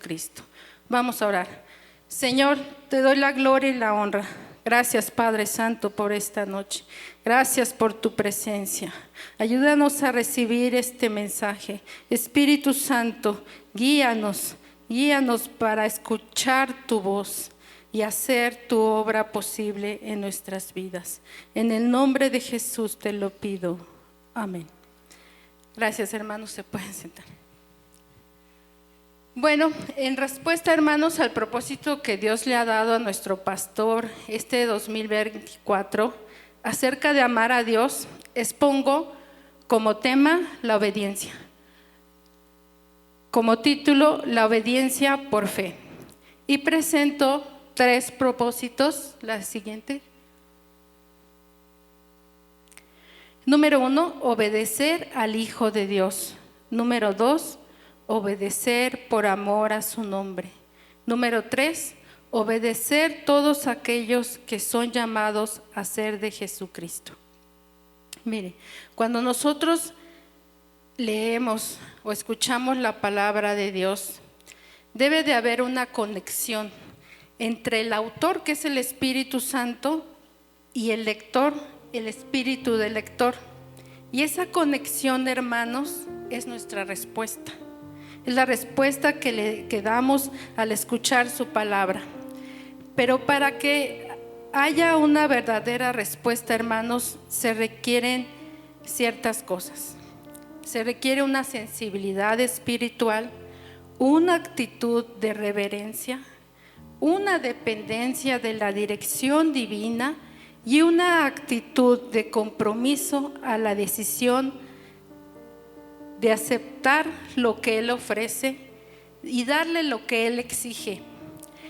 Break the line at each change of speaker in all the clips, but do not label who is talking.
Jesucristo. Vamos a orar. Señor, te doy la gloria y la honra. Gracias, Padre Santo, por esta noche. Gracias por tu presencia. Ayúdanos a recibir este mensaje. Espíritu Santo, guíanos para escuchar tu voz y hacer tu obra posible en nuestras vidas. En el nombre de Jesús te lo pido. Amén. Gracias, hermanos, se pueden sentar. Bueno, en respuesta, hermanos, al propósito que Dios le ha dado a nuestro pastor este 2024 acerca de amar a Dios, expongo como tema la obediencia. Como título, la obediencia por fe. Y presento 3 propósitos. La siguiente. Número 1, obedecer al Hijo de Dios. Número 2, obedecer por amor a su nombre. Número 3, obedecer todos aquellos que son llamados a ser de Jesucristo. Mire, cuando nosotros leemos o escuchamos la palabra de Dios, debe de haber una conexión entre el autor, que es el Espíritu Santo, y el lector, el espíritu del lector. Y esa conexión, hermanos, es nuestra respuesta. Es la respuesta que damos al escuchar su palabra. Pero para que haya una verdadera respuesta, hermanos, se requieren ciertas cosas. Se requiere una sensibilidad espiritual, una actitud de reverencia, una dependencia de la dirección divina y una actitud de compromiso a la decisión de aceptar lo que Él ofrece y darle lo que Él exige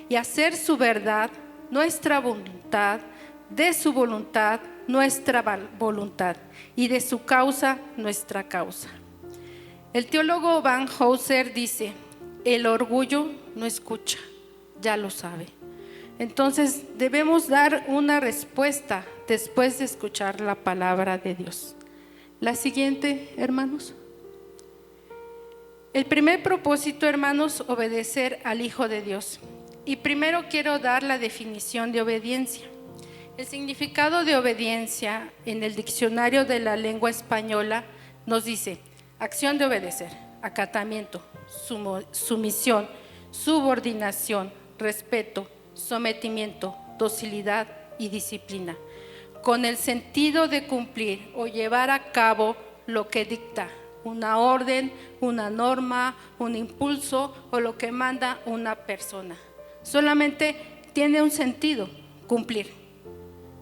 y hacer su verdad nuestra voluntad, de su voluntad nuestra voluntad y de su causa nuestra causa. El teólogo Van Hooser dice: el orgullo no escucha, ya lo sabe. Entonces debemos dar una respuesta después de escuchar la palabra de Dios. La siguiente, hermanos. El primer propósito, hermanos, obedecer al Hijo de Dios. Y primero quiero dar la definición de obediencia. El significado de obediencia en el diccionario de la lengua española nos dice: acción de obedecer, acatamiento, sumisión, subordinación, respeto, sometimiento, docilidad y disciplina, con el sentido de cumplir o llevar a cabo lo que dicta una orden, una norma, un impulso o lo que manda una persona. Solamente tiene un sentido: cumplir.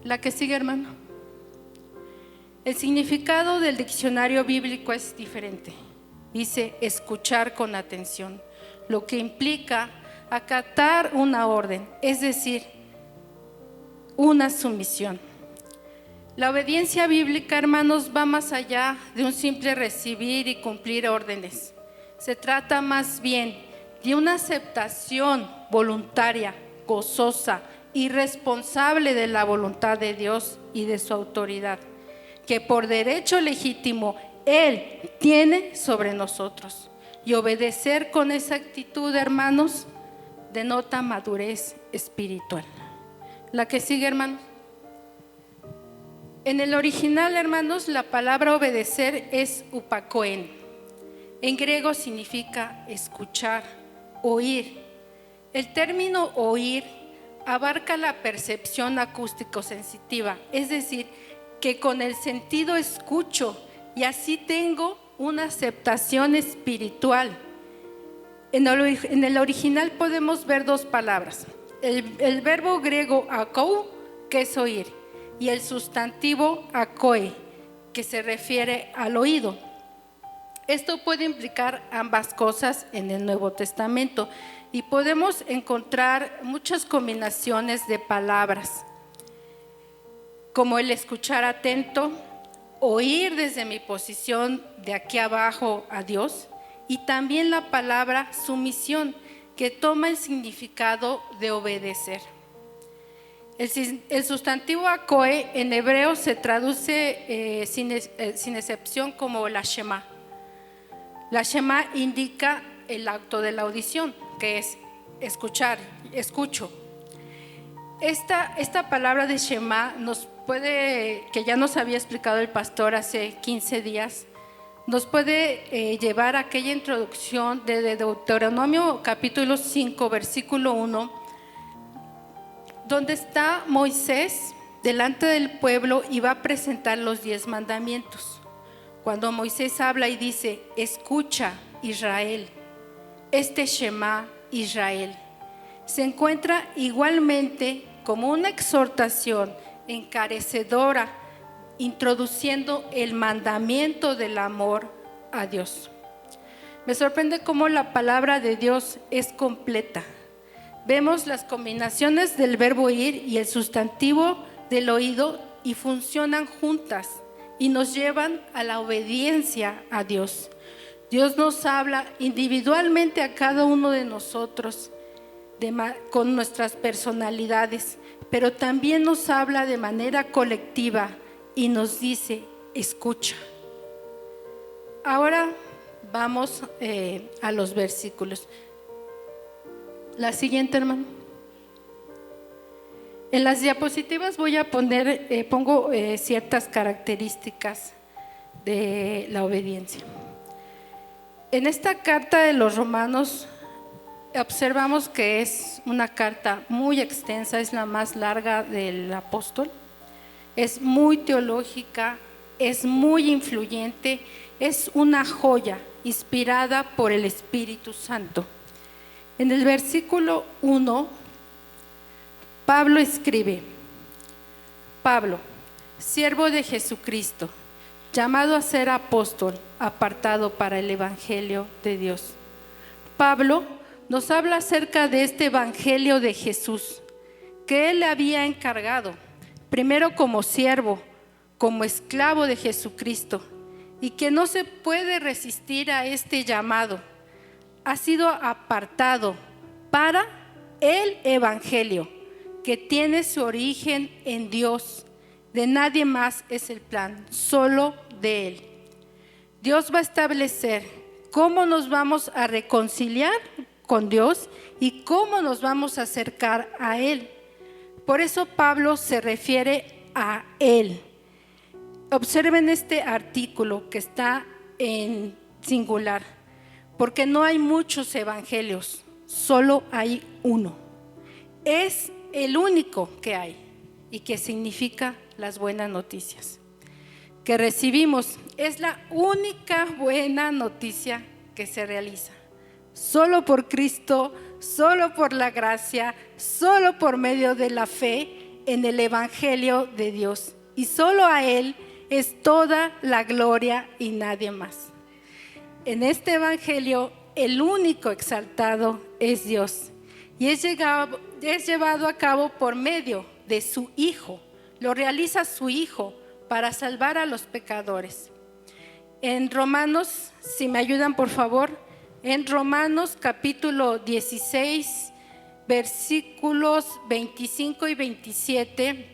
La que sigue, hermano. El significado del diccionario bíblico es diferente. Dice escuchar con atención, lo que implica acatar una orden, es decir, una sumisión. La obediencia bíblica, hermanos, va más allá de un simple recibir y cumplir órdenes. Se trata más bien de una aceptación voluntaria, gozosa y responsable de la voluntad de Dios y de su autoridad, que por derecho legítimo Él tiene sobre nosotros. Y obedecer con esa actitud, hermanos, denota madurez espiritual. La que sigue, hermanos. En el original, hermanos, la palabra obedecer es upakoen. En griego significa escuchar, oír. El término oír abarca la percepción acústico-sensitiva, es decir, que con el sentido escucho y así tengo una aceptación espiritual. En el original podemos ver 2 palabras: el verbo griego akou, que es oír, y el sustantivo akoe, que se refiere al oído. Esto puede implicar ambas cosas en el Nuevo Testamento y podemos encontrar muchas combinaciones de palabras, como el escuchar atento, oír desde mi posición de aquí abajo a Dios, y también la palabra sumisión, que toma el significado de obedecer. El sustantivo akoe en hebreo se traduce sin excepción como la Shema. La Shema indica el acto de la audición, que es escuchar, escucho. Esta palabra de Shema que ya nos había explicado el pastor hace 15 días, nos puede llevar a aquella introducción de Deuteronomio capítulo 5, versículo 1, donde está Moisés delante del pueblo y va a presentar los 10 mandamientos. Cuando Moisés habla y dice: escucha, Israel, este Shema, Israel, se encuentra igualmente como una exhortación encarecedora, introduciendo el mandamiento del amor a Dios. Me sorprende cómo la palabra de Dios es completa. Vemos las combinaciones del verbo ir y el sustantivo del oído y funcionan juntas y nos llevan a la obediencia a Dios. Dios nos habla individualmente a cada uno de nosotros con nuestras personalidades, pero también nos habla de manera colectiva y nos dice: escucha. Ahora vamos a los versículos. La siguiente, hermano. En las diapositivas voy a pongo ciertas características de la obediencia. En esta carta de los Romanos observamos que es una carta muy extensa, es la más larga del apóstol, es muy teológica, es muy influyente, es una joya inspirada por el Espíritu Santo. En el versículo 1, Pablo escribe: Pablo, siervo de Jesucristo, llamado a ser apóstol, apartado para el Evangelio de Dios. Pablo nos habla acerca de este Evangelio de Jesús, que él le había encargado, primero como siervo, como esclavo de Jesucristo, y que no se puede resistir a este llamado. Ha sido apartado para el Evangelio, que tiene su origen en Dios. De nadie más es el plan, solo de Él. Dios va a establecer cómo nos vamos a reconciliar con Dios y cómo nos vamos a acercar a Él. Por eso Pablo se refiere a Él. Observen este artículo que está en singular, porque no hay muchos evangelios, solo hay uno. Es el único que hay y que significa las buenas noticias que recibimos. Es la única buena noticia que se realiza. Solo por Cristo, solo por la gracia, solo por medio de la fe en el Evangelio de Dios. Y solo a Él es toda la gloria y nadie más. En este Evangelio, el único exaltado es Dios. Y es llevado a cabo por medio de su Hijo. Lo realiza su Hijo para salvar a los pecadores. En Romanos, si me ayudan por favor, en Romanos capítulo 16, versículos 25 y 27,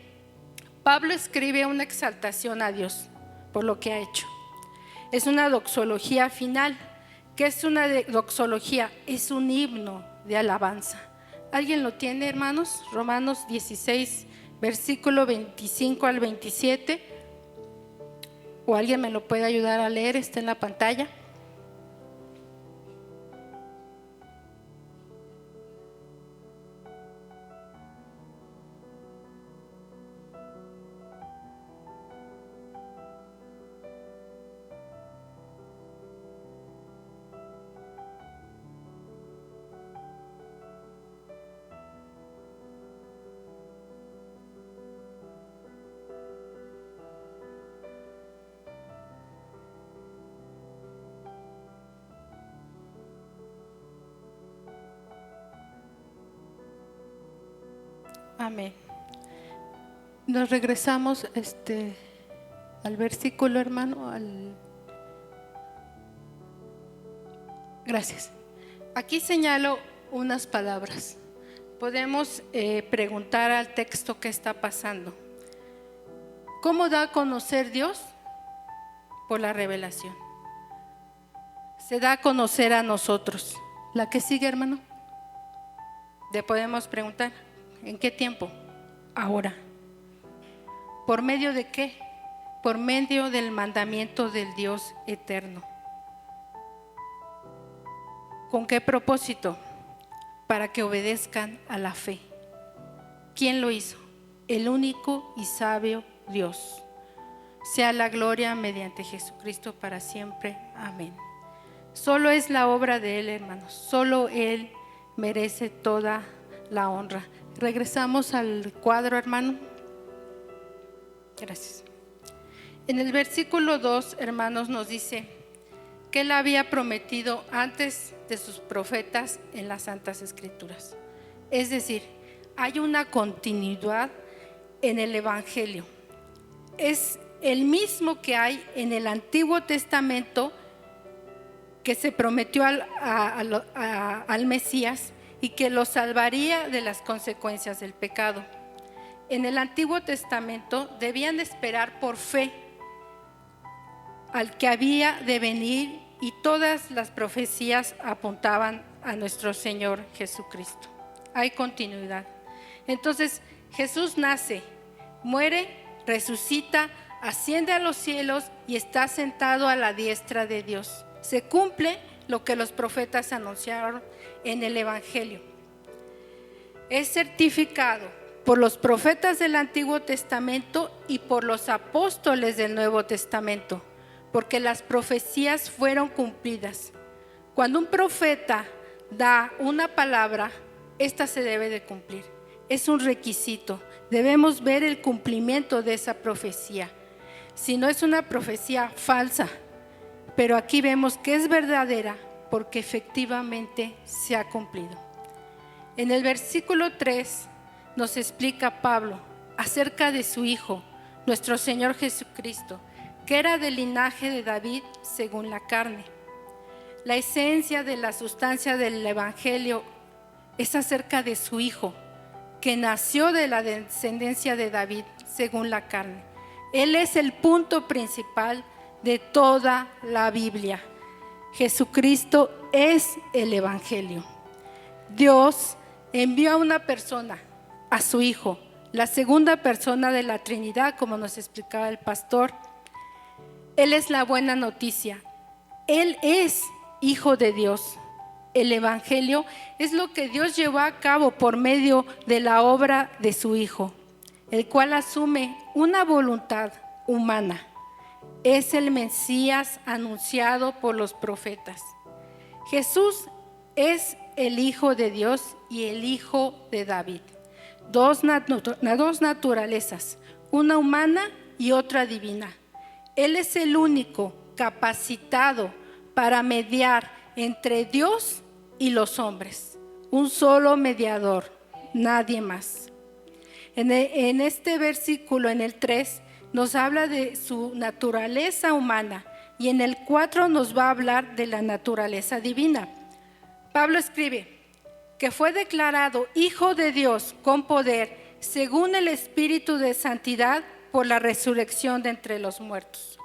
Pablo escribe una exaltación a Dios por lo que ha hecho. Es una doxología final. ¿Qué es una doxología? Es un himno de alabanza. ¿Alguien lo tiene, hermanos? Romanos 16, versículo 25 al 27. ¿O alguien me lo puede ayudar a leer? Está en la pantalla. Amén. Nos regresamos al versículo, hermano. Gracias. Aquí señalo unas palabras. Podemos preguntar al texto qué está pasando. ¿Cómo da a conocer Dios? Por la revelación. Se da a conocer a nosotros. La que sigue, hermano. Le podemos preguntar, ¿en qué tiempo? Ahora. ¿Por medio de qué? Por medio del mandamiento del Dios eterno. ¿Con qué propósito? Para que obedezcan a la fe. ¿Quién lo hizo? El único y sabio Dios. Sea la gloria mediante Jesucristo para siempre. Amén. Solo es la obra de Él, hermanos. Solo Él merece toda la honra. Regresamos al cuadro, hermano. Gracias. En el versículo 2, hermanos, nos dice que Él había prometido antes de sus profetas en las Santas Escrituras. Es decir, hay una continuidad en el Evangelio. Es el mismo que hay en el Antiguo Testamento, que se prometió al Mesías y que lo salvaría de las consecuencias del pecado. En el Antiguo Testamento debían esperar por fe al que había de venir, y todas las profecías apuntaban a nuestro Señor Jesucristo. Hay continuidad. Entonces Jesús nace, muere, resucita, asciende a los cielos y está sentado a la diestra de Dios. Se cumple lo que los profetas anunciaron en el Evangelio. Es certificado por los profetas del Antiguo Testamento y por los apóstoles del Nuevo Testamento, porque las profecías fueron cumplidas. Cuando un profeta da una palabra, esta se debe de cumplir. Es un requisito. Debemos ver el cumplimiento de esa profecía. Si no, es una profecía falsa, pero aquí vemos que es verdadera porque efectivamente se ha cumplido. En el versículo 3 nos explica Pablo acerca de su Hijo, nuestro Señor Jesucristo, que era del linaje de David según la carne. La esencia de la sustancia del Evangelio es acerca de su Hijo, que nació de la descendencia de David según la carne. Él es el punto principal de toda la Biblia. Jesucristo es el Evangelio. Dios envió a una persona, a su Hijo, la segunda persona de la Trinidad, como nos explicaba el pastor. Él es la buena noticia. Él es Hijo de Dios. El Evangelio es lo que Dios llevó a cabo por medio de la obra de su Hijo, el cual asume una voluntad humana. Es el Mesías anunciado por los profetas. Jesús es el Hijo de Dios y el Hijo de David. Dos naturalezas, una humana y otra divina. Él es el único capacitado para mediar entre Dios y los hombres. Un solo mediador, nadie más. En este versículo, en el 3, nos habla de su naturaleza humana, y en el 4 nos va a hablar de la naturaleza divina. Pablo escribe que fue declarado Hijo de Dios con poder según el Espíritu de Santidad por la resurrección de entre los muertos.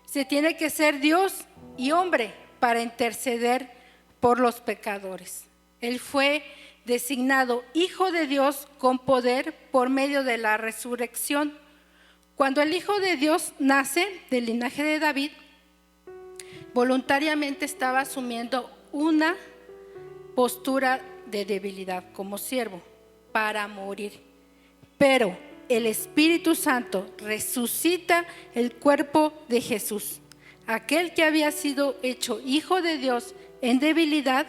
Se tiene que ser Dios y hombre para interceder por los pecadores. Él fue designado Hijo de Dios con poder por medio de la resurrección. Cuando el Hijo de Dios nace del linaje de David, voluntariamente estaba asumiendo una postura de debilidad como siervo para morir. Pero el Espíritu Santo resucita el cuerpo de Jesús. Aquel que había sido hecho Hijo de Dios en debilidad,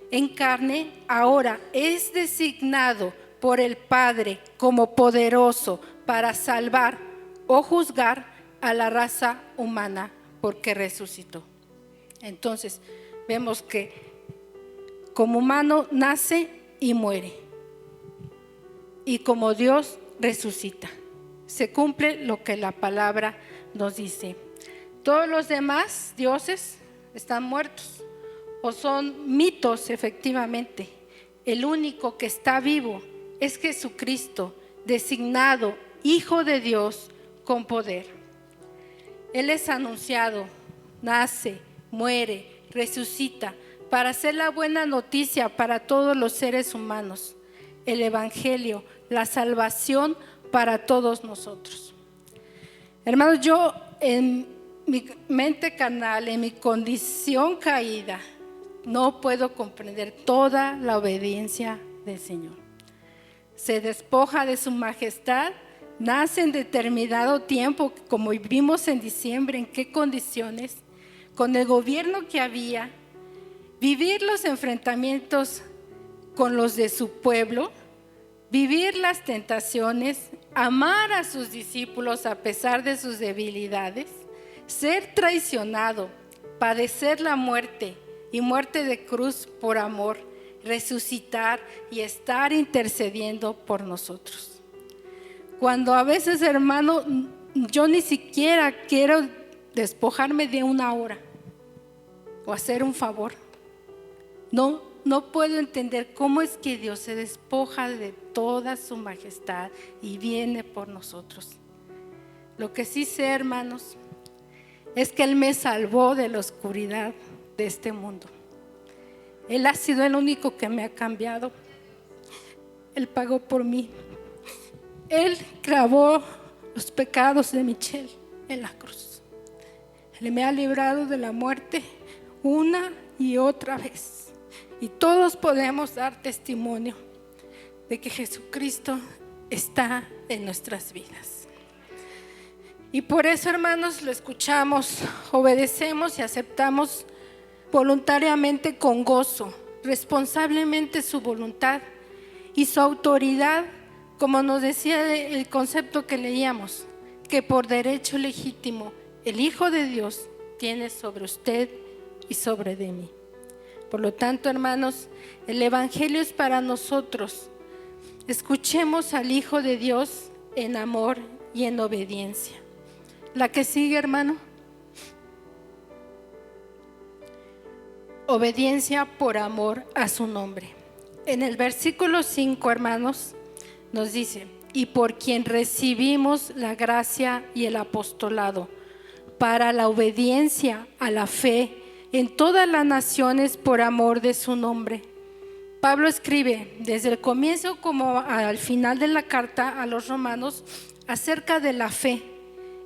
en carne, ahora es designado por el Padre como poderoso para salvar o juzgar a la raza humana, porque resucitó. Entonces vemos que como humano nace y muere, y como Dios resucita. Se cumple lo que la palabra nos dice. Todos los demás dioses están muertos o son mitos, efectivamente. El único que está vivo es Jesucristo, designado Hijo de Dios con poder. Él es anunciado, nace, muere, resucita para hacer la buena noticia para todos los seres humanos, el Evangelio, la salvación para todos nosotros. Hermanos, yo en mi mente carnal, en mi condición caída, no puedo comprender toda la obediencia del Señor. Se despoja de su majestad, nace en determinado tiempo, como vimos en diciembre, en qué condiciones, con el gobierno que había, vivir los enfrentamientos con los de su pueblo, vivir las tentaciones, amar a sus discípulos a pesar de sus debilidades, ser traicionado, padecer la muerte y muerte de cruz por amor, resucitar y estar intercediendo por nosotros. Cuando a veces, hermano, yo ni siquiera quiero despojarme de una hora o hacer un favor. No puedo entender cómo es que Dios se despoja de toda su majestad y viene por nosotros. Lo que sí sé, hermanos, es que Él me salvó de la oscuridad de este mundo. Él ha sido el único que me ha cambiado. Él pagó por mí. Él clavó los pecados de Michelle en la cruz. Él me ha librado de la muerte una y otra vez. Y todos podemos dar testimonio de que Jesucristo está en nuestras vidas. Y por eso, hermanos, lo escuchamos, obedecemos y aceptamos voluntariamente con gozo, responsablemente su voluntad y su autoridad, como nos decía el concepto que leíamos, que por derecho legítimo el Hijo de Dios tiene sobre usted y sobre de mí. Por lo tanto, hermanos, el Evangelio es para nosotros. Escuchemos al Hijo de Dios en amor y en obediencia. La que sigue, hermano. Obediencia por amor a su nombre. En el versículo 5, hermanos, nos dice: y por quien recibimos la gracia y el apostolado para la obediencia a la fe en todas las naciones por amor de su nombre. Pablo escribe desde el comienzo como al final de la carta a los romanos acerca de la fe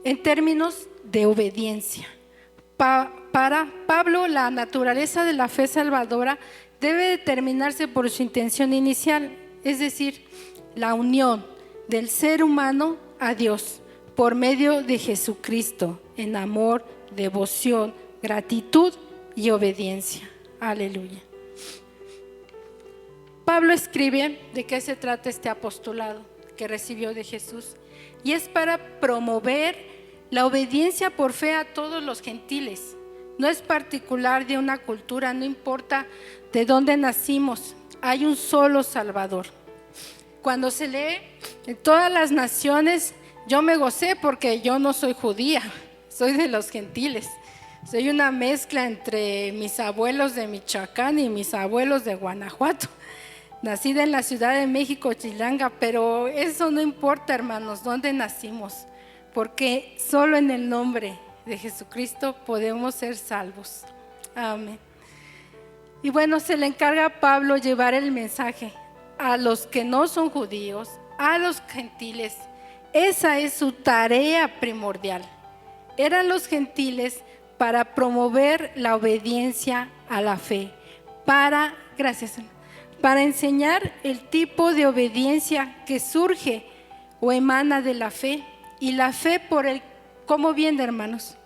en términos de obediencia. Para Pablo, la naturaleza de la fe salvadora debe determinarse por su intención inicial, es decir, la unión del ser humano a Dios por medio de Jesucristo en amor, devoción, gratitud y obediencia. Aleluya. Pablo escribe de qué se trata este apostolado que recibió de Jesús, y es para promover la obediencia por fe a todos los gentiles. No es particular de una cultura, no importa de dónde nacimos, hay un solo Salvador. Cuando se lee en todas las naciones, yo me gocé porque yo no soy judía, soy de los gentiles. Soy una mezcla entre mis abuelos de Michoacán y mis abuelos de Guanajuato. Nacida en la Ciudad de México, Chilanga, pero eso no importa, hermanos, dónde nacimos, porque solo en el nombre de Jesucristo podemos ser salvos. Amén. Y bueno, se le encarga a Pablo llevar el mensaje a los que no son judíos, a los gentiles. Esa es su tarea primordial. Eran los gentiles para promover la obediencia a la fe, para enseñar el tipo de obediencia que surge o emana de la fe. Y la fe ¿cómo viene, hermanos?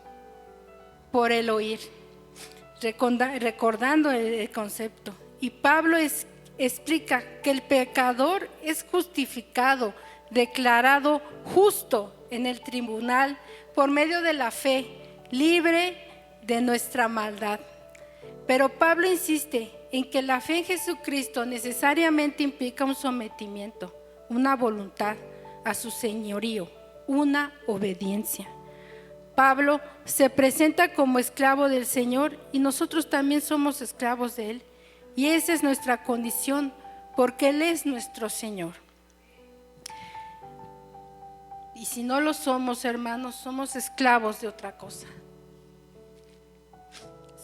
Por el oír, recordando el concepto. Y Pablo explica que el pecador es justificado, declarado justo en el tribunal por medio de la fe, libre de nuestra maldad. Pero Pablo insiste en que la fe en Jesucristo necesariamente implica un sometimiento, una voluntad a su señorío, una obediencia. Pablo se presenta como esclavo del Señor y nosotros también somos esclavos de Él. Y esa es nuestra condición, porque Él es nuestro Señor. Y si no lo somos, hermanos, somos esclavos de otra cosa.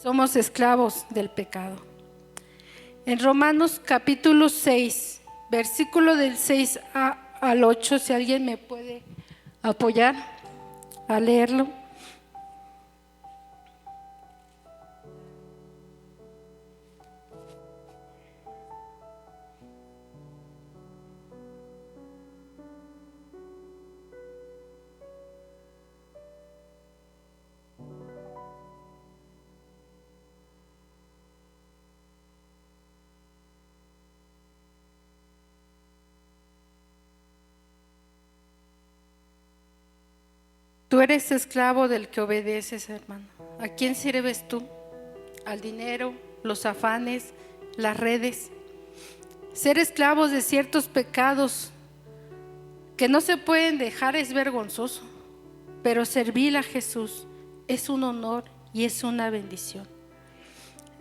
Somos esclavos del pecado. En Romanos capítulo 6, versículo del 6 al 8, si alguien me puede apoyar a leerlo. Tú eres esclavo del que obedeces, hermano. ¿A quién sirves tú? ¿Al dinero, los afanes, las redes? Ser esclavos de ciertos pecados que no se pueden dejar es vergonzoso, pero servir a Jesús es un honor y es una bendición.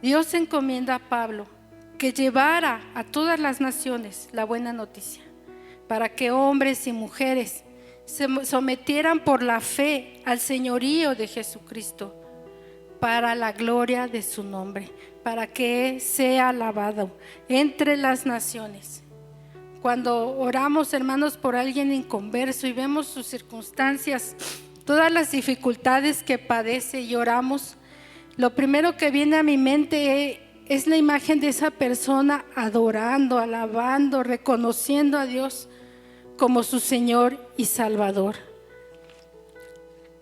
Dios encomienda a Pablo que llevara a todas las naciones la buena noticia, para que hombres y mujeres se sometieran por la fe al señorío de Jesucristo, para la gloria de su nombre, para que sea alabado entre las naciones. Cuando oramos, hermanos, por alguien inconverso y vemos sus circunstancias, todas las dificultades que padece y oramos, lo primero que viene a mi mente es la imagen de esa persona adorando, alabando, reconociendo a Dios como su Señor y Salvador.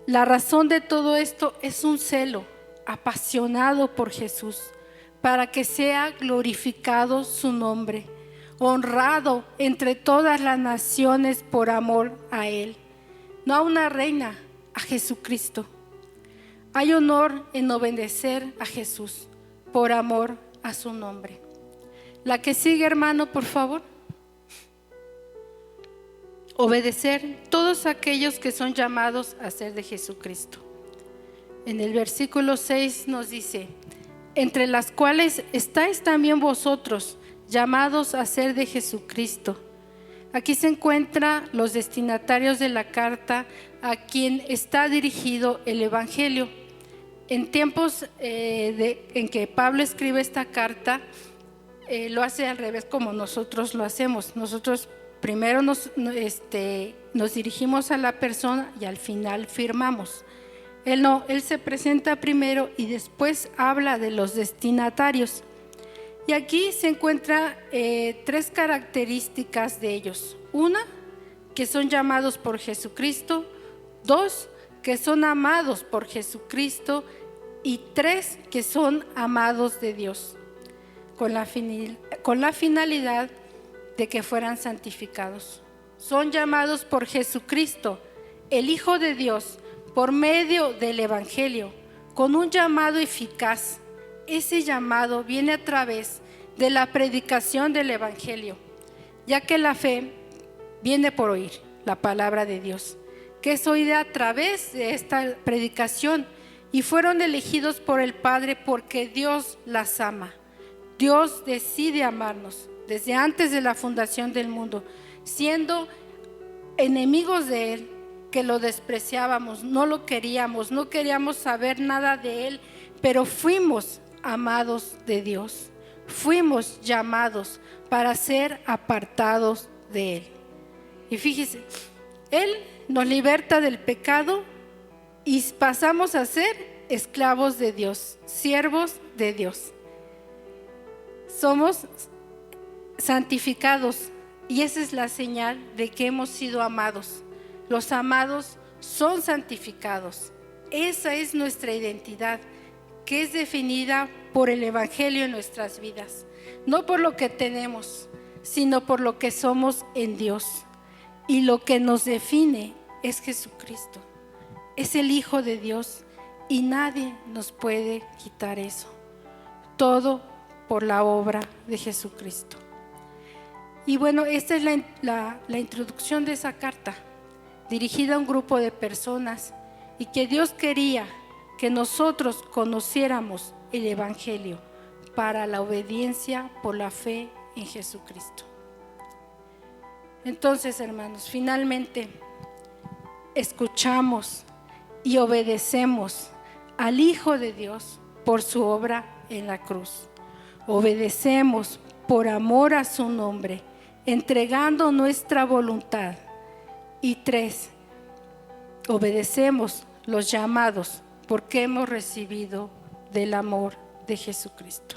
La razón de todo esto es un celo apasionado por Jesús, para que sea glorificado su nombre, honrado entre todas las naciones por amor a Él. No a una reina, a Jesucristo. Hay honor en obedecer a Jesús por amor a su nombre. La que sigue, hermano, por favor. Obedecer todos aquellos que son llamados a ser de Jesucristo. En el versículo 6 nos dice: entre las cuales estáis también vosotros, llamados a ser de Jesucristo. Aquí se encuentran los destinatarios de la carta a quien está dirigido el Evangelio. En tiempos en que Pablo escribe esta carta, lo hace al revés como nosotros lo hacemos. Nosotros primero nos dirigimos a la persona y al final firmamos. Él no, él se presenta primero y después habla de los destinatarios. Y aquí se encuentran tres características de ellos. Una, que son llamados por Jesucristo. Dos, que son amados por Jesucristo. Y tres, que son amados de Dios, con la finalidad de que fueran santificados. Son llamados por Jesucristo, el Hijo de Dios, por medio del Evangelio, con un llamado eficaz. Ese llamado viene a través de la predicación del Evangelio, ya que la fe viene por oír la palabra de Dios, que es oída a través de esta predicación, y fueron elegidos por el Padre porque Dios las ama. Dios decide amarnos desde antes de la fundación del mundo, siendo enemigos de Él, que lo despreciábamos, no lo queríamos, no queríamos saber nada de Él, pero fuimos amados de Dios, fuimos llamados para ser apartados de Él. Y fíjese, Él nos liberta del pecado y pasamos a ser esclavos de Dios, siervos de Dios. Somos santificados y esa es la señal de que hemos sido amados. Los amados son santificados. Esa es nuestra identidad, que es definida por el Evangelio en nuestras vidas. No por lo que tenemos, sino por lo que somos en Dios. Y lo que nos define es Jesucristo. Es el Hijo de Dios y nadie nos puede quitar eso. Todo por la obra de Jesucristo. Y bueno, esta es la introducción de esa carta, dirigida a un grupo de personas, y que Dios quería que nosotros conociéramos el Evangelio para la obediencia por la fe en Jesucristo. Entonces, hermanos, finalmente escuchamos y obedecemos al Hijo de Dios por su obra en la cruz. Obedecemos por amor a su nombre, entregando nuestra voluntad. Y 3, obedecemos los llamados porque hemos recibido del amor de Jesucristo.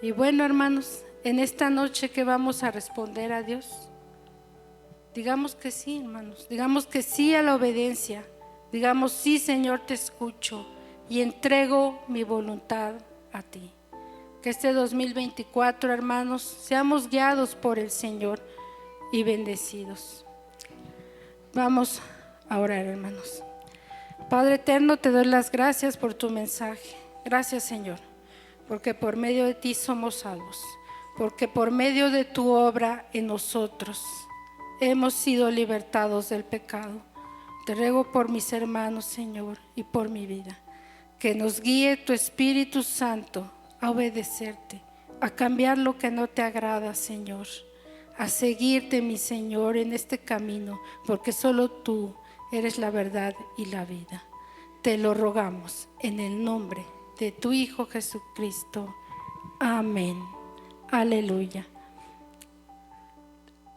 Y bueno, hermanos, en esta noche que vamos a responder a Dios, digamos que sí, hermanos, digamos que sí a la obediencia, digamos sí, Señor, te escucho y entrego mi voluntad a ti. Que este 2024, hermanos, seamos guiados por el Señor y bendecidos. Vamos a orar, hermanos. Padre eterno, te doy las gracias por tu mensaje. Gracias, Señor, porque por medio de ti somos salvos, porque por medio de tu obra en nosotros hemos sido libertados del pecado. Te ruego por mis hermanos, Señor, y por mi vida, que nos guíe tu Espíritu Santo a obedecerte, a cambiar lo que no te agrada, Señor, a seguirte, mi Señor, en este camino, porque solo tú eres la verdad y la vida. Te lo rogamos en el nombre de tu Hijo Jesucristo. Amén. Aleluya.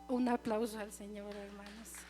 Un aplauso al Señor, hermanos.